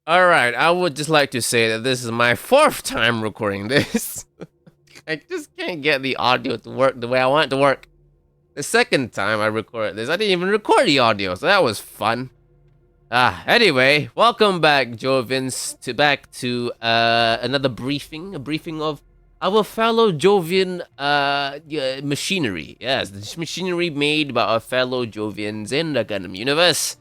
Alright, I would just like to say that this is my fourth time recording this. I just can't get the audio to work the way I want it to work. The second time I recorded this, I didn't even record the audio, so that was fun. Anyway, welcome back, Jovians, back to another briefing, a briefing of our fellow Jovian machinery. Yes, this machinery made by our fellow Jovians in the Gundam universe.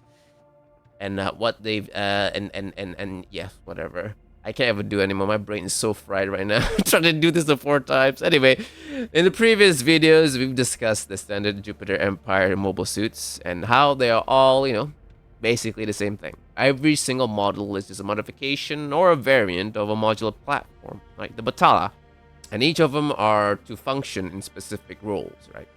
And what they've and yeah, whatever. I can't even do anymore. My brain is so fried right now. Trying to do this 4 times. Anyway, in the previous videos, we've discussed the standard Jupiter Empire mobile suits and how they are all, basically the same thing. Every single model is just a modification or a variant of a modular platform, like the Batala, and each of them are to function in specific roles, right?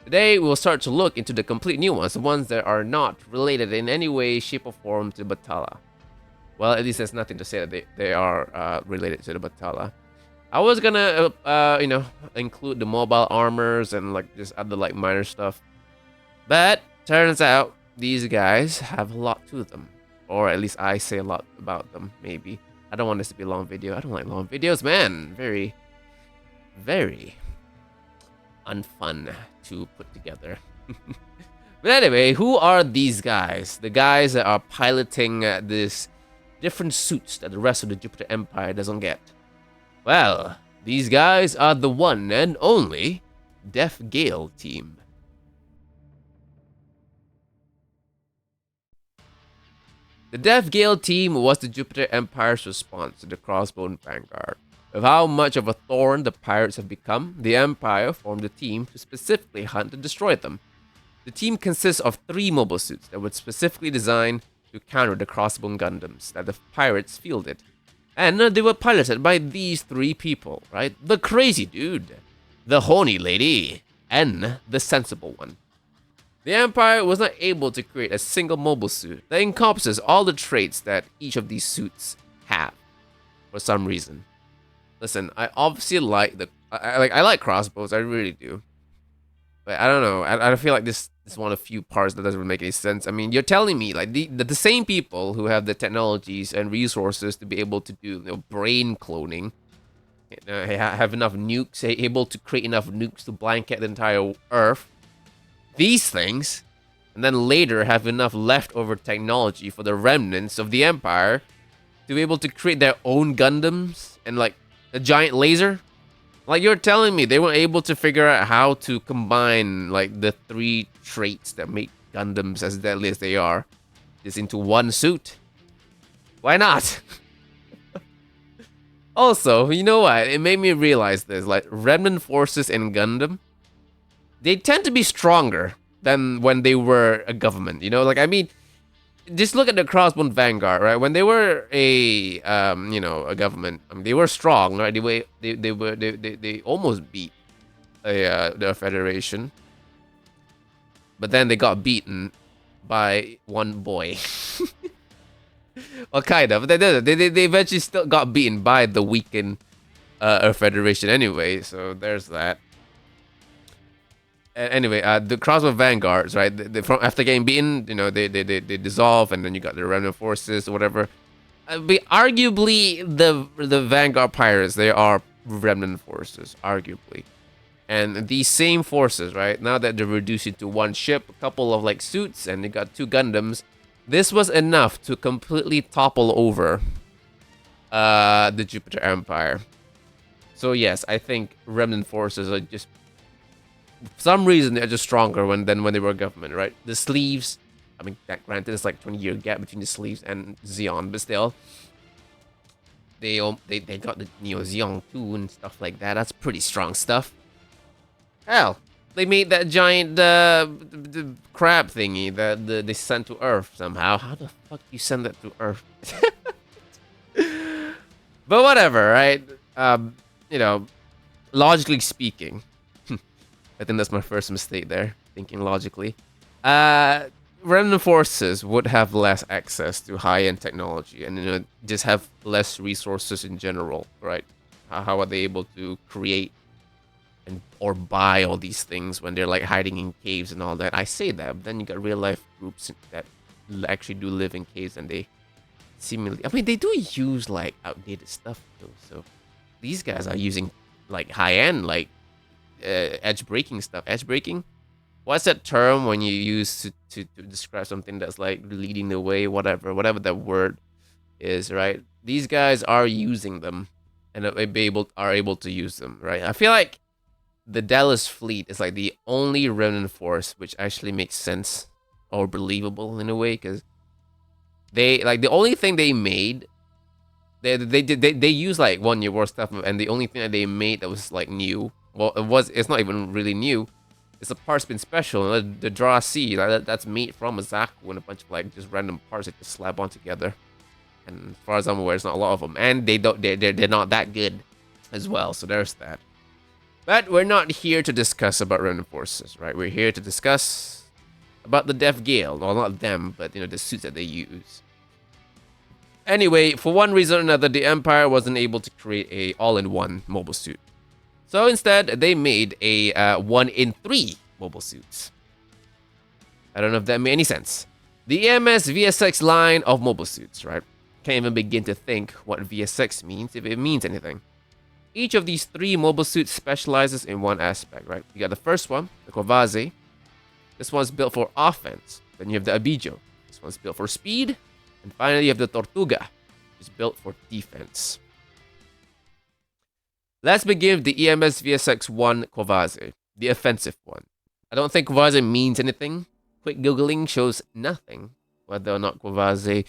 Today, we'll start to look into the complete new ones, the ones that are not related in any way, shape, or form to Batala. Well, at least there's nothing to say that they are related to the Batala. I was gonna, include the mobile armors and like just other like minor stuff, but turns out these guys have a lot to them, or at least I say a lot about them. Maybe I don't want this to be a long video. I don't like long videos, man. Very, very unfun to put together. But anyway, who are these guys? The guys that are piloting this different suits that the rest of the Jupiter Empire doesn't get. Well, these guys are the one and only Def Gale team. The Def Gale team was the Jupiter Empire's response to the Crossbone Vanguard. With how much of a thorn the pirates have become, the Empire formed a team to specifically hunt and destroy them. The team consists of 3 mobile suits that were specifically designed to counter the Crossbone Gundams that the pirates fielded. And they were piloted by these 3 people, right? The crazy dude, the horny lady, and the sensible one. The Empire was not able to create a single mobile suit that encompasses all the traits that each of these suits have, for some reason. Listen, I obviously like I like crossbows, I really do. But I don't know, I feel like this is one of the few parts that doesn't really make any sense. I mean, you're telling me like the same people who have the technologies and resources to be able to do brain cloning, have enough nukes, able to create enough nukes to blanket the entire Earth, these things, and then later have enough leftover technology for the remnants of the Empire to be able to create their own Gundams and like a giant laser. Like, you're telling me they weren't able to figure out how to combine, like, the 3 traits that make Gundams as deadly as they are just into one suit? Why not? Also, you know what? It made me realize this. Like, remnant forces in Gundam, they tend to be stronger than when they were a government, Like, I mean, just look at the Crossbone Vanguard, right? When they were a government, I mean, they were strong, right? They almost beat the Federation, but then they got beaten by one boy. Well, kind of. They eventually still got beaten by the weakened Federation anyway. So there's that. Anyway, the Crossbow Vanguards, right? From after getting beaten, they dissolve, and then you got the remnant forces or whatever. But arguably, the Vanguard pirates, they are remnant forces, arguably. And these same forces, right? Now that they're reduced into one ship, a couple of like suits, and they got 2 Gundams, this was enough to completely topple over the Jupiter Empire. So yes, I think remnant forces are just, for some reason, they're just stronger than when they were government, right? The sleeves, I mean, granted, it's like 20-year gap between the sleeves and Zeon, but still, they got the Neo Zeon too and stuff like that. That's pretty strong stuff. Hell, they made that giant the crab thingy that they sent to Earth somehow. How the fuck do you send that to Earth? But whatever, right? Logically speaking, I think that's my first mistake there, thinking logically. Remnant forces would have less access to high-end technology and just have less resources in general, right? How are they able to create or buy all these things when they're like hiding in caves and all that? I say that, but then you got real life groups that actually do live in caves and they seemingly, I mean, they do use like outdated stuff though. So these guys are using like high-end, like edge breaking stuff. Edge breaking? What's that term when you use to describe something that's like leading the way, whatever that word is, right? These guys are using them, and are able to use them, right? I feel like the Dallas fleet is like the only remnant force which actually makes sense or believable in a way, because they like the only thing they made, they use like 1 year war stuff, and the only thing that they made that was like new, well, it's not even really new. It's a parts bin special, the Draw C, like that's made from a Zaku and a bunch of like just random parts that just slap on together. And as far as I'm aware, it's not a lot of them, and they're not that good as well. So there's that. But we're not here to discuss about remnant forces, right? We're here to discuss about the Death Gale. Well, not them, but you know, the suits that they use. Anyway, for one reason or another, the Empire wasn't able to create a all-in-one mobile suit. So instead, they made a 1-in-3 mobile suits. I don't know if that made any sense. The EMS-VSX line of mobile suits, right? Can't even begin to think what VSX means, if it means anything. Each of these 3 mobile suits specializes in one aspect, right? You got the first one, the Quavarze. This one's built for offense. Then you have the Abijo. This one's built for speed. And finally, you have the Tortuga, which is built for defense. Let's begin with the EMS-VSX1 Quavarze, the offensive one. I don't think Quavarze means anything. Quick Googling shows nothing, whether or not Quavarze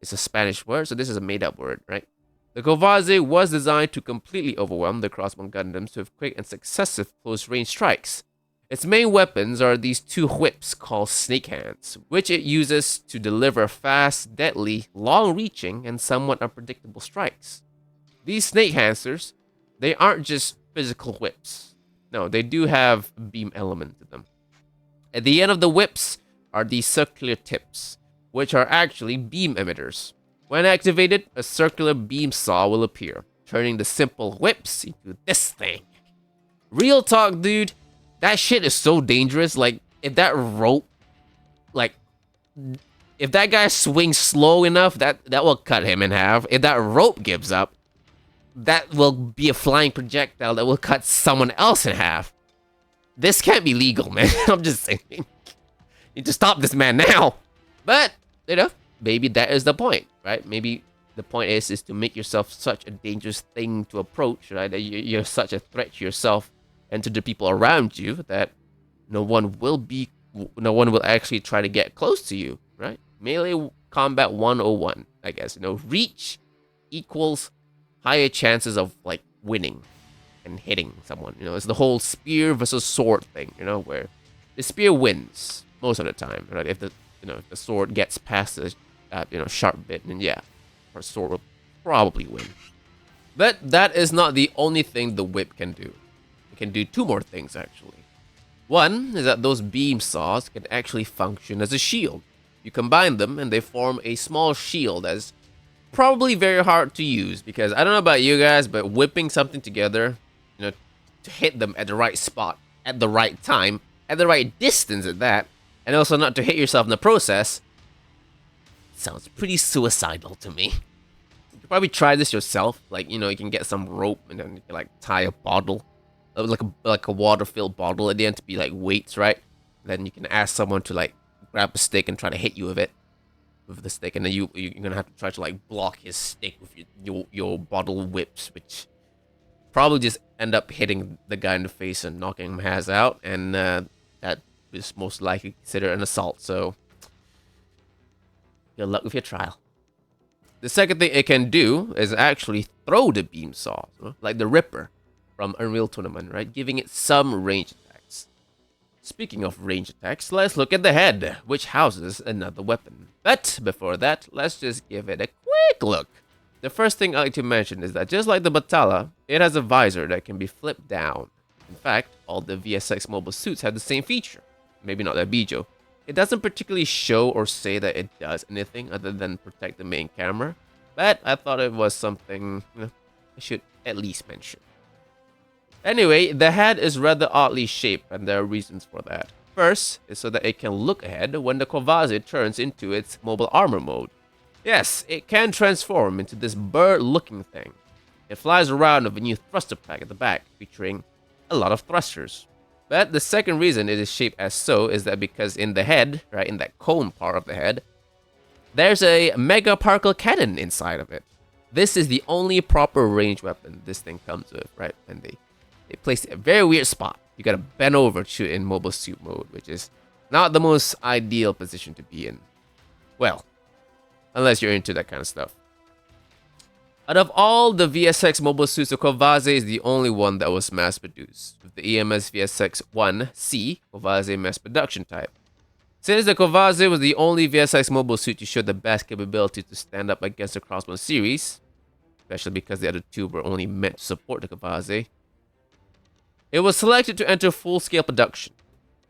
is a Spanish word, so this is a made-up word, right? The Quavarze was designed to completely overwhelm the Crossbone Gundams with quick and successive close-range strikes. Its main weapons are these 2 whips called Snake Hands, which it uses to deliver fast, deadly, long-reaching, and somewhat unpredictable strikes. These Snake Hancers, they aren't just physical whips. No, they do have a beam element to them. At the end of the whips are these circular tips, which are actually beam emitters. When activated, a circular beam saw will appear, turning the simple whips into this thing. Real talk, dude, that shit is so dangerous. Like, if that rope, like, if that guy swings slow enough, that will cut him in half. If that rope gives up, that will be a flying projectile that will cut someone else in half. This can't be legal, man. I'm just saying. You need to stop this man now. But, you know, maybe that is the point, right? Maybe the point is to make yourself such a dangerous thing to approach, right? That you're such a threat to yourself and to the people around you that no one will actually try to get close to you, right? Melee combat 101, I guess. You know, reach equals higher chances of like winning and hitting someone. You know, it's the whole spear versus sword thing, you know, where the spear wins most of the time, right? If the sword gets past the sharp bit, then yeah, our sword will probably win. But that is not the only thing the whip can do. It can do 2 more things actually. One is that those beam saws can actually function as a shield. You combine them and they form a small shield that's probably very hard to use, because I don't know about you guys, but whipping something together, you know, to hit them at the right spot, at the right time, at the right distance at that, and also not to hit yourself in the process, sounds pretty suicidal to me. You could probably try this yourself. Like, you know, you can get some rope and then you can like tie a bottle, like a water-filled bottle at the end to be like weights, right? Then you can ask someone to like grab a stick and try to hit you with it, with the stick, and then you're gonna have to try to like block his stick with your bottle whips, which probably just end up hitting the guy in the face and knocking him ass out, and that is most likely considered an assault. So good luck with your trial. The second thing it can do is actually throw the beam saw, like the Ripper from Unreal Tournament, right? Giving it some range attacks. Speaking of range attacks, let's look at the head, which houses another weapon. But before that, let's just give it a quick look. The first thing I like to mention is that just like the Batala, it has a visor that can be flipped down. In fact, all the VSX mobile suits have the same feature. Maybe not the Abijo. It doesn't particularly show or say that it does anything other than protect the main camera, but I thought it was something I should at least mention. Anyway, the head is rather oddly shaped, and there are reasons for that. First is so that it can look ahead when the Quavarze turns into its mobile armor mode. Yes, it can transform into this bird-looking thing. It flies around with a new thruster pack at the back, featuring a lot of thrusters. But the second reason it is shaped as so is that because in the head, right, in that cone part of the head, there's a mega particle cannon inside of it. This is the only proper range weapon this thing comes with, right? And they place it in a very weird spot. You gotta bend over to shoot in mobile suit mode, which is not the most ideal position to be in. Well, unless you're into that kind of stuff. Out of all the VSX mobile suits, the Quavarze is the only one that was mass-produced, with the EMS-VSX1 Quavarze mass production type. Since the Quavarze was the only VSX mobile suit to show the best capability to stand up against the Crossbone series, especially because the other two were only meant to support the Quavarze, it was selected to enter full-scale production,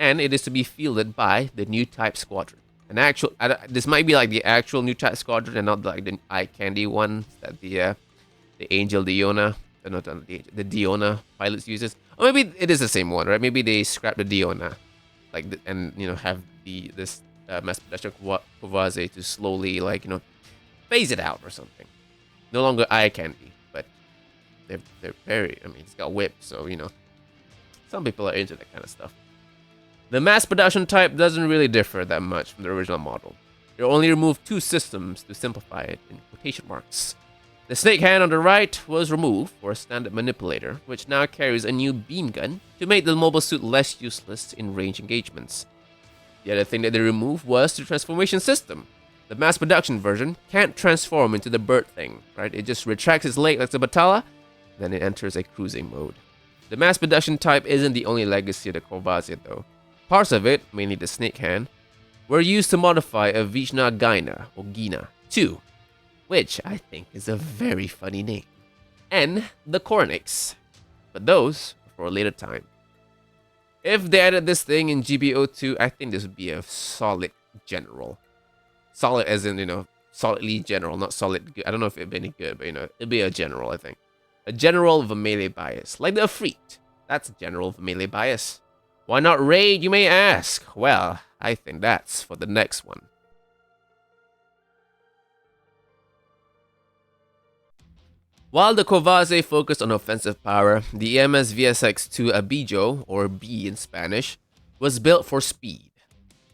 and it is to be fielded by the New Type Squadron. An actual, this might be like the actual New Type Squadron and not like the eye candy one that the Angel Diona, not the Diona pilots uses. Or maybe it is the same one, right? Maybe they scrapped the Diona, like and have this mass production Quavarze to slowly phase it out or something. No longer eye candy, but they're very. I mean, it's got whip, so some people are into that kind of stuff. The mass production type doesn't really differ that much from the original model. It only removed two systems to simplify it in quotation marks. The snake hand on the right was removed for a standard manipulator, which now carries a new beam gun to make the mobile suit less useless in range engagements. The other thing that they removed was the transformation system. The mass production version can't transform into the bird thing, right? It just retracts its leg like the Batala, then it enters a cruising mode. The mass production type isn't the only legacy of the Quavarze though. Parts of it, mainly the snake hand, were used to modify a Vishna Gaina, or Gina, 2, which I think is a very funny name, and the Cornix, but those are for a later time. If they added this thing in GBO2, I think this would be a solid general. Solid as in, solidly general, not solid good. I don't know if it'd be any good, but it'd be a general, I think. A general with a melee bias, like the Efreet. That's a general with a melee bias. Why not raid, you may ask? Well, I think that's for the next one. While the Quavarze focused on offensive power, the EMS-VSX2 Abijo, or B in Spanish, was built for speed.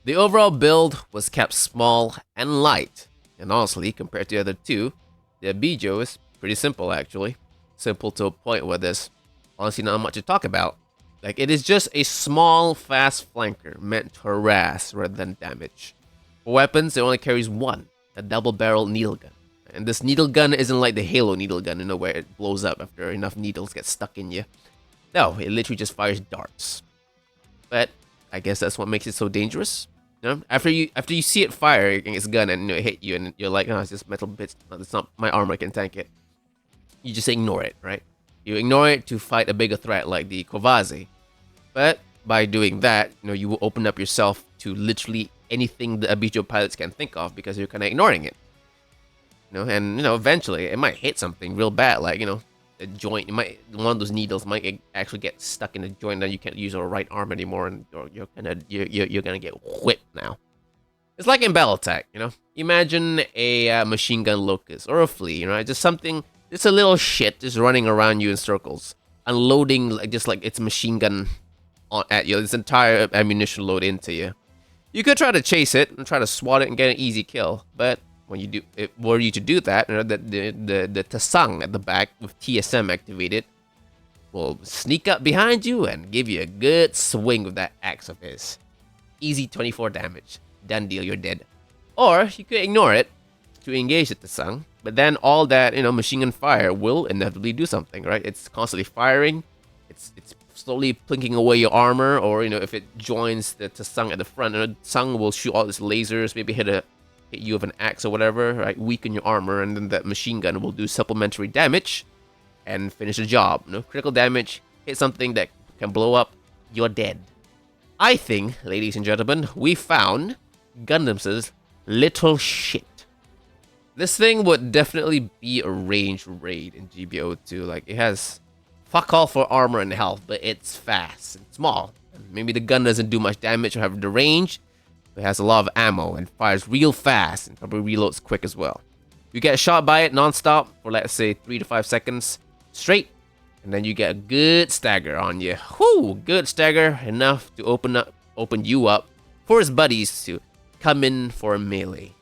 The overall build was kept small and light, and honestly, compared to the other two, the Abijo is pretty simple actually. Simple to a point where there's honestly not much to talk about. Like, it is just a small, fast flanker meant to harass rather than damage. For weapons, it only carries one, a double-barrel needle gun. And this needle gun isn't like the Halo needle gun, where it blows up after enough needles get stuck in you. No, it literally just fires darts. But I guess that's what makes it so dangerous. After you see it fire its gun and it hit you, and you're like, oh, it's just metal bits. No, it's not my armor can tank it. You just ignore it, right? You ignore it to fight a bigger threat like the Quavarze. But by doing that, you will open up yourself to literally anything the Abijo pilots can think of because you're kind of ignoring it. And eventually it might hit something real bad, like a joint. One of those needles might actually get stuck in a joint, and you can't use your right arm anymore, and you're gonna get whipped now. It's like in Battletech, Imagine a machine gun locust or a flea, just something. It's a little shit just running around you in circles, unloading just like its machine gun at you. This entire ammunition load into you. You could try to chase it and try to swat it and get an easy kill, but when you do, were you to do that, the Tasang at the back with TSM activated will sneak up behind you and give you a good swing with that axe of his. Easy 24 damage. Done deal, you're dead. Or you could ignore it to engage the Tasang. But then all that, machine gun fire will inevitably do something, right? It's constantly firing. It's slowly plinking away your armor, or if it joins the Tasang at the front, the Tasang will shoot all its lasers, maybe hit you with an axe or whatever, right? Weaken your armor, and then that machine gun will do supplementary damage and finish the job. Critical damage, hit something that can blow up, you're dead. I think, ladies and gentlemen, we found Gundam's little shit. This thing would definitely be a ranged raid in GBO2. Like, it has fuck all for armor and health, but it's fast and small. Maybe the gun doesn't do much damage or have the range, but it has a lot of ammo and fires real fast and probably reloads quick as well. You get shot by it non-stop for, let's say, 3 to 5 seconds straight, and then you get a good stagger on you. Whoo! Good stagger, enough to open you up for his buddies to come in for a melee.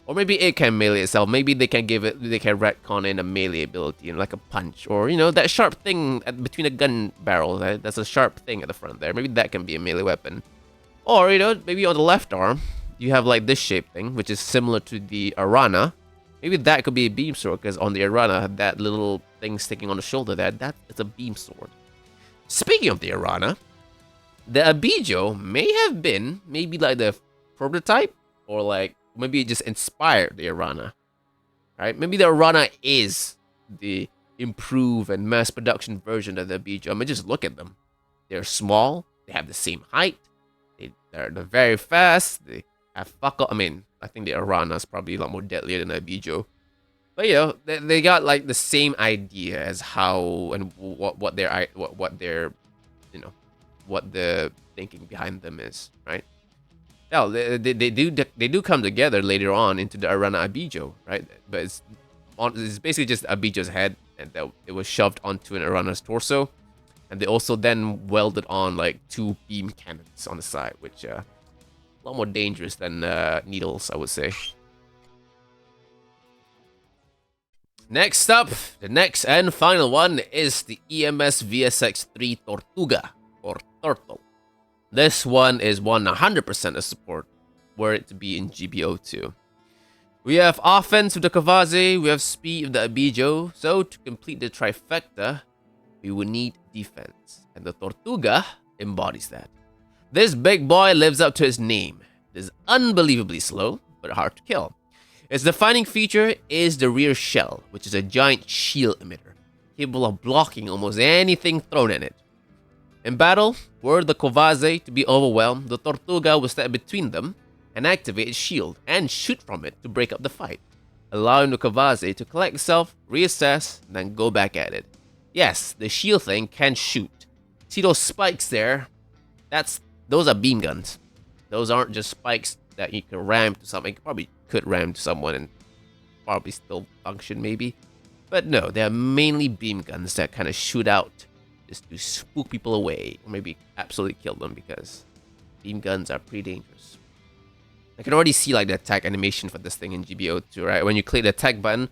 Or maybe it can melee itself. Maybe they can retcon in a melee ability, like a punch, or that sharp thing between the gun barrels. That's a sharp thing at the front there. Maybe that can be a melee weapon. Or maybe on the left arm, you have like this shape thing, which is similar to the Arana. Maybe that could be a beam sword, because on the Arana, that little thing sticking on the shoulder there, that is a beam sword. Speaking of the Arana, the Abijo may have been maybe like the prototype, or like maybe it just inspired the Arana, right? Maybe the Arana is the improved and mass production version of the Abijo. I mean, just look at them. They're small. They have the same height. They're very fast. They have fuck up. I mean, I think the Arana is probably a lot more deadlier than the Abijo. But they got like the same idea as how and what the thinking behind them is, right? Now they do come together later on into the Arana Abijo, right? But it's basically just Abijo's head, and it was shoved onto an Arana's torso, and they also then welded on like 2 beam cannons on the side, which a lot more dangerous than needles, I would say. Next up, the next and final one is the EMS-VSX3 Tortuga, or Turtle. This one is 100% a support, were it to be in GBO2. We have offense with the Quavarze, we have speed with the Abijo, so to complete the trifecta, we would need defense, and the Tortuga embodies that. This big boy lives up to his name. It is unbelievably slow, but hard to kill. Its defining feature is the rear shell, which is a giant shield emitter, capable of blocking almost anything thrown at it. In battle, were the Quavarze to be overwhelmed, the Tortuga will step between them and activate its shield and shoot from it to break up the fight, allowing the Quavarze to collect itself, reassess, and then go back at it. Yes, the shield thing can shoot. See those spikes there? Those are beam guns. Those aren't just spikes that you can ram to something. You probably could ram to someone and probably still function maybe. But no, they're mainly beam guns that kind of shoot out just to spook people away, or maybe absolutely kill them, because beam guns are pretty dangerous. I can already see like the attack animation for this thing in GBO2, right? When you click the attack button,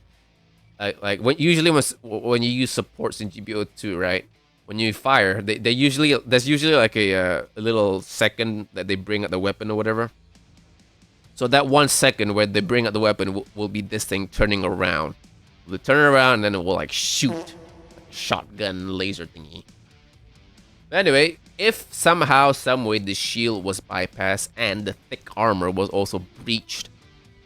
when you use supports in GBO2, right? When you fire, there's usually like a little second that they bring out the weapon or whatever. So that 1 second where they bring out the weapon will be this thing turning around. We'll turn it around and then it will like shoot like a shotgun laser thingy. But anyway, if somehow, some way the shield was bypassed and the thick armor was also breached,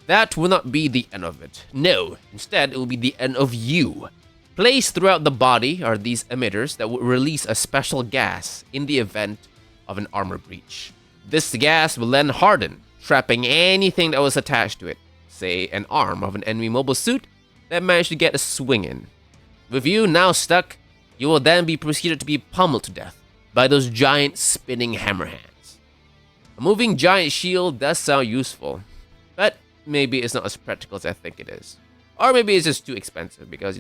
that will not be the end of it. No, instead it will be the end of you. Placed throughout the body are these emitters that will release a special gas in the event of an armor breach. This gas will then harden, trapping anything that was attached to it, say an arm of an enemy mobile suit that managed to get a swing in. With you now stuck, you will then be proceeded to be pummeled to death by those giant spinning hammer hands. A moving giant shield does sound useful, but maybe it's not as practical as I think it is. Or maybe it's just too expensive, because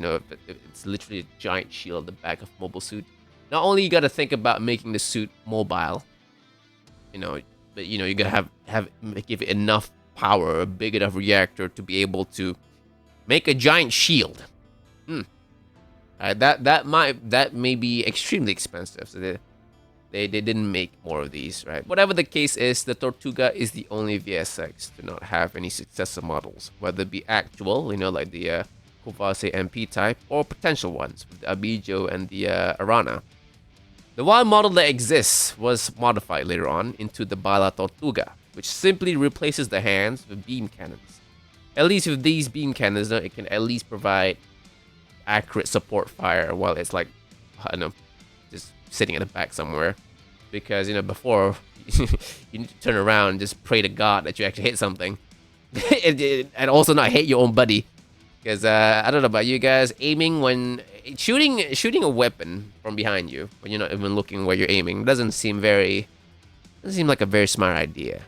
it's literally a giant shield at the back of mobile suit. Not only you gotta think about making the suit mobile, but you gotta give it enough power, a big enough reactor to be able to make a giant shield. That may be extremely expensive. So they didn't make more of these, right? Whatever the case is, the Tortuga is the only VSX to not have any successor models, whether it be actual, like the Quavarze MP type, or potential ones with the Abijo and the Arana. The one model that exists was modified later on into the Bala Tortuga, which simply replaces the hands with beam cannons. At least with these beam cannons, it can at least provide accurate support fire while it's like, just sitting in the back somewhere. Because, before, you need to turn around and just pray to God that you actually hit something. And also not hit your own buddy. Because, I don't know about you guys, shooting a weapon from behind you when you're not even looking where you're aiming doesn't seem like a very smart idea.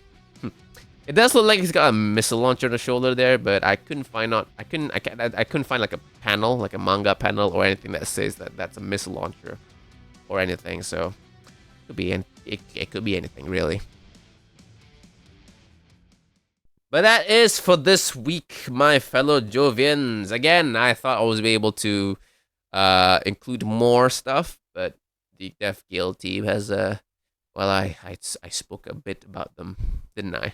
It does look like he's got a missile launcher on the shoulder there, but I couldn't find out. I couldn't find like a panel, like a manga panel or anything that says that that's a missile launcher or anything. So it could be anything really. But that is for this week, my fellow Jovians. Again, I thought I was be able to include more stuff, but the Deaf Gale team has well, I spoke a bit about them, didn't I?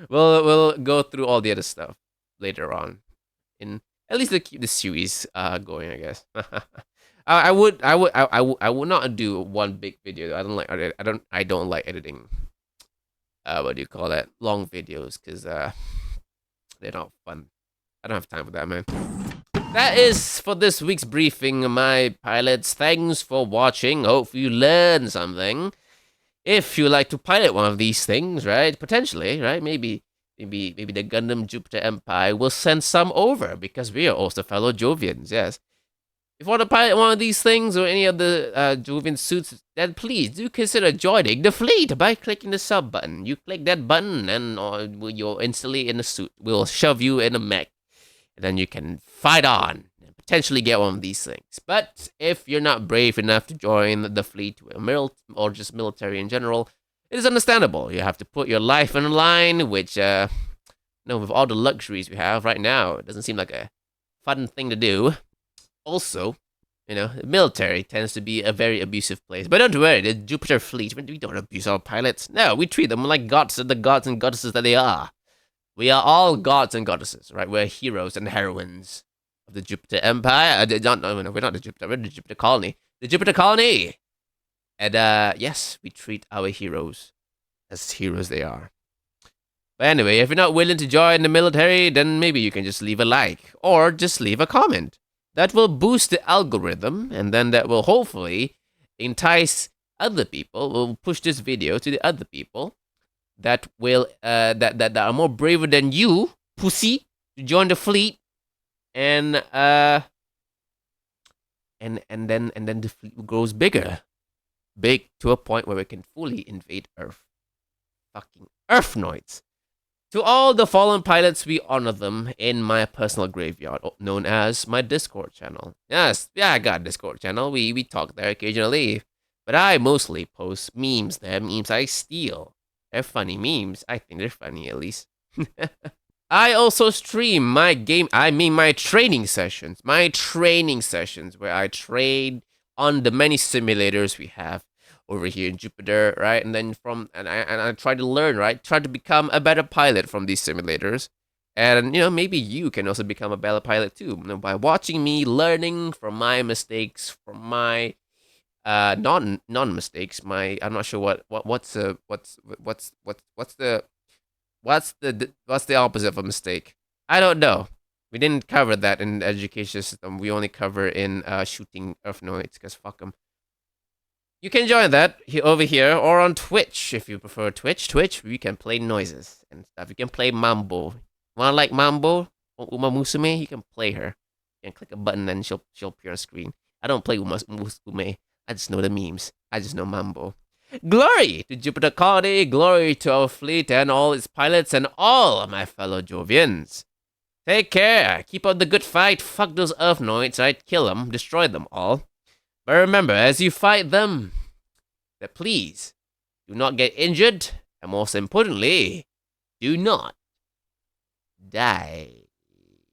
we'll go through all the other stuff later on, in at least to keep the series going, I guess. I would not do one big video. I don't like editing. What do you call that? Long videos, because they're not fun. I don't have time for that, man. That is for this week's briefing, my pilots. Thanks for watching. Hope you learned something. If you like to pilot one of these things, right? Potentially, right? Maybe the Gundam Jupiter Empire will send some over, because we are also fellow Jovians, yes. If you want to pilot one of these things or any of the Jovian suits, then please do consider joining the fleet by clicking the sub button. You click that button and you're instantly in the suit. We'll shove you in a mech, and then you can fight on and potentially get one of these things. But if you're not brave enough to join the fleet or just military in general, it is understandable. You have to put your life on the line, which, with all the luxuries we have right now, it doesn't seem like a fun thing to do. Also, the military tends to be a very abusive place. But don't worry, the Jupiter fleet, we don't abuse our pilots. No, we treat them like gods, the gods and goddesses that they are. We are all gods and goddesses, right? We're heroes and heroines of the Jupiter Empire. No, we're not the Jupiter. We're the Jupiter Colony. The Jupiter Colony! And, yes, we treat our heroes as heroes they are. But anyway, if you're not willing to join the military, then maybe you can just leave a like. Or just leave a comment. That will boost the algorithm, and then that will hopefully entice other people. Will push this video to the other people that will that are more braver than you, pussy, to join the fleet, and then the fleet grows big to a point where we can fully invade Earth. Fucking Earthnoids. To all the fallen pilots, we honor them in my personal graveyard, known as my Discord channel. Yes, yeah, I got a Discord channel. We talk there occasionally. But I mostly post memes there, memes I steal. They're funny memes. I think they're funny, at least. I also stream my training sessions. My training sessions, where I train on the many simulators we have over here in Jupiter, right? And then I try to learn, right? Try to become a better pilot from these simulators. And, maybe you can also become a better pilot too, by watching me, learning from my mistakes, from my non-mistakes. I'm not sure what's the opposite of a mistake? I don't know. We didn't cover that in the education system. We only cover in shooting Earthnoids, because fuck them. You can join that over here or on Twitch if you prefer Twitch. We can play noises and stuff. You can play Mambo. Wanna like Mambo? Uma Musume? You can play her. You can click a button and she'll appear on screen. I don't play Uma Musume. I just know the memes. I just know Mambo. Glory to Jupiter Colony, glory to our fleet and all its pilots and all of my fellow Jovians. Take care. Keep up the good fight. Fuck those Earthnoids. I'd kill them. Destroy them all. But remember, as you fight them, that please do not get injured, and most importantly, do not die.